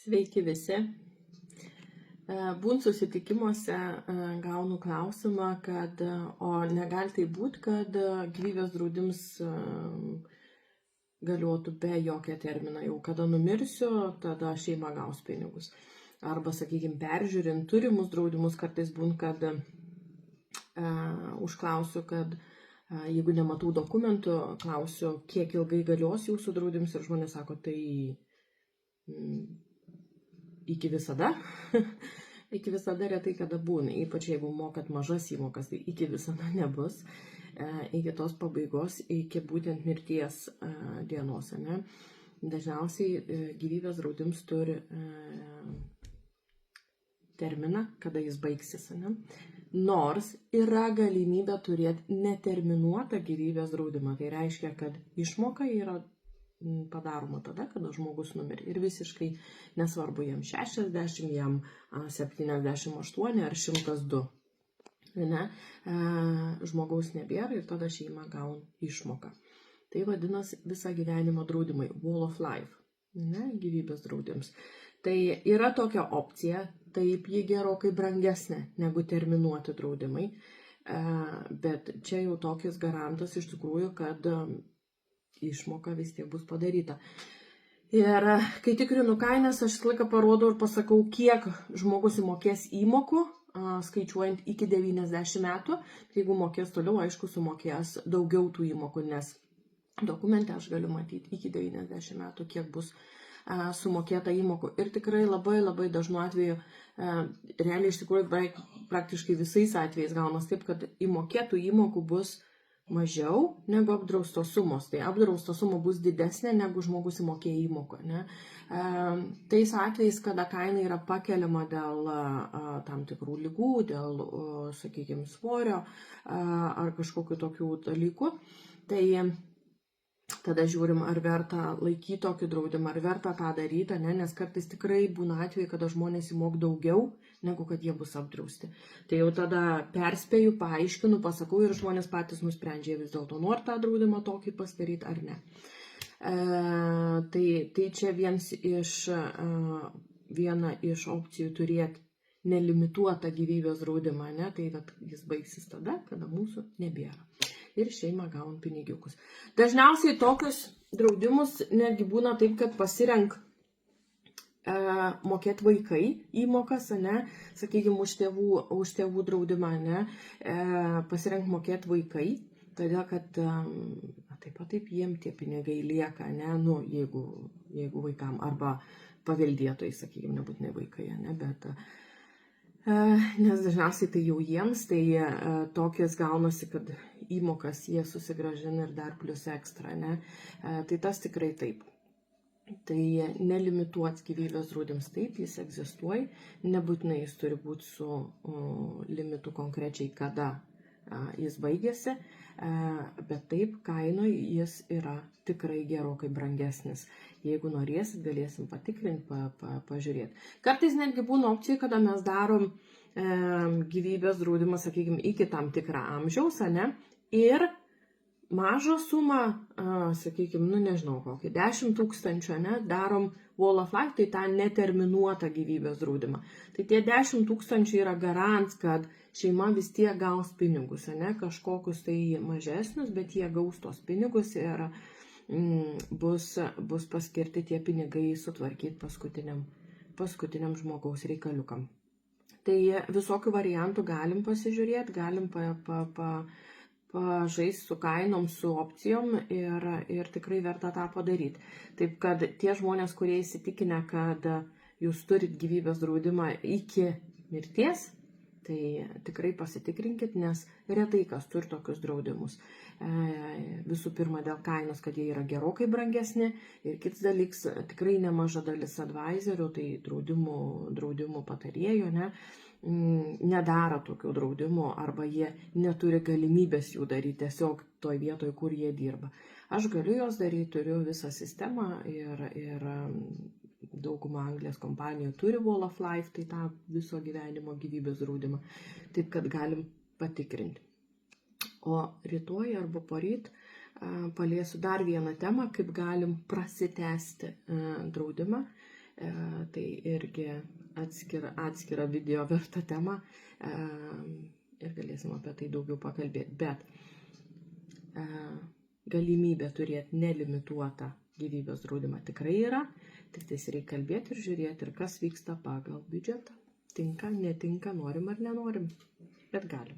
Sveiki visi. Būnt susitikimuose gaunu klausimą, kad o negali tai būti, kad gyvybės draudimas galiotų be jokio termino. Jau kada numirsiu, tada šeima gaus pinigus. Arba, sakykime, peržiūrint turimus draudimus, kartais būnt, kad užklausiu, kad jeigu nematau dokumentų, klausiu, kiek ilgai galios jūsų draudimas ir žmonės sako, tai iki visada. Iki visada retai kada būna, ypač jeigu mokat mažas įmokas, tai iki visada nebus. Iki tos pabaigos, iki būtent mirties dienos. Ne? Dažniausiai gyvybės draudimas turi terminą, kada jis baigsis. Ne? Nors yra galimybė turėti neterminuotą gyvybės draudimą. Tai reiškia, kad išmoka yra padaroma tada, kada žmogus numirė. Ir visiškai nesvarbu, jam 60, jam 78 ar 102. Ne? Žmogaus nebėra ir tada šeima gauna išmoką. Tai vadinasi visą gyvenimo draudimai. Wall of life. Ne? Gyvybės draudimas. Tai yra tokia opcija, taip ji gerokai brangesnė negu terminuoti draudimai. Bet čia jau tokis garantas iš tikrųjų, kad išmoka vis tiek bus padaryta. Ir kai tikrinu kainas, aš visą laiką parodau ir pasakau, kiek žmogus įmokės įmokų, skaičiuojant iki 90 metų. Jeigu mokės toliau, aišku, sumokės daugiau tų įmokų, nes dokumente aš galiu matyti iki 90 metų, kiek bus sumokėta įmokų. Ir tikrai labai dažnu atveju, realiai iš tikrųjų praktiškai visais atvejais gaunas taip, kad įmokėtų įmokų bus mažiau negu apdraustos sumos. Tai apdrausta suma bus didesnė negu žmogus įmokėjo įmoką. Ne? Tais atvejais, kada kaina yra pakeliama dėl tam tikrų ligų, dėl, sakykime, svorio ar kažkokių tokių dalykų, tai tada žiūrim, ar verta laikyti tokį draudimą, ar verta tą daryti, ne? Nes kartais tikrai būna atveju, kada žmonės įmok daugiau, negu kad jie bus apdrausti. Tai jau tada perspėju, paaiškinu, pasakau ir žmonės patys nusprendžia vis dėlto nori tą draudimą tokį pasidaryti ar ne. Tai čia viena iš opcijų turėti nelimituotą gyvybės draudimą, ne? Tai jis baigsis tada, kada mūsų nebėra. Ir šeima gauna pinigiukus. Dažniausiai tokius draudimus netgi būna taip, kad pasirenk mokėti vaikai įmokas, ne? Sakykime, už tėvų draudimą, ne? Pasirenk mokėti vaikai, todėl kad taip jiem tie pinigai lieka, ne? Nu, jeigu vaikam, arba paveldėtojai, sakykime, nebūtinai vaikai, ne? Bet nes dažniausiai tai jau jiems, tai tokias gaunasi, kad įmokas jie susigrąžina ir dar plus ekstra, ne? Tai tas tikrai taip. Tai nelimituots gyvybės draudimas, taip, jis egzistuoja, nebūtinai jis turi būti su limitu konkrečiai, kada jis baigėsi, bet taip, kainoj jis yra tikrai gerokai brangesnis. Jeigu norėsit, galėsim patikrinti, pažiūrėti. Kartais netgi būna opcija, kada mes darom gyvybės draudimą, sakykime, iki tam tikrą amžiaus, ne? Ir mažą sumą, sakykime, nu nežinau, kokį 10 000, ne? Darom Wall of Life, tai tą neterminuotą gyvybės draudimą. Tai tie 10 000 yra garants, kad šeima vis tiek gaus pinigus, ne? Kažkokius tai mažesnius, bet jie gaus tos pinigus ir bus paskirti tie pinigai sutvarkyti paskutiniam žmogaus reikaliukam. Tai visokių variantų galim pasižiūrėti, galim pažaisti su kainom, su opcijom ir tikrai verta tą padaryti. Taip kad tie žmonės, kurie įsitikinę, kad jūs turit gyvybės draudimą iki mirties, tai tikrai pasitikrinkit, nes retai kas turi tokius draudimus. Visų pirma, dėl kainos, kad jie yra gerokai brangesni, ir kitas dalykas, tikrai nemaža dalis advisorių, tai draudimų patarėjų, ne, nedaro tokių draudimų arba jie neturi galimybės jų daryti tiesiog toj vietoj, kur jie dirba. Aš galiu jos daryti, turiu visą sistemą ir dauguma Anglijos kompanijų turi Wall of Life, tai tą viso gyvenimo gyvybės draudimą, taip kad galim patikrinti. O rytoj arba poryt paliesiu dar vieną temą, kaip galim prasitęsti draudimą Tai irgi atskira video verta tema ir galėsim apie tai daugiau pakalbėti. Bet galimybė turėti nelimituotą gyvybės draudimą tikrai yra, tik tais reikia kalbėti ir žiūrėti, ir kas vyksta pagal biudžetą. Tinka, netinka, norim ar nenorim, bet galim.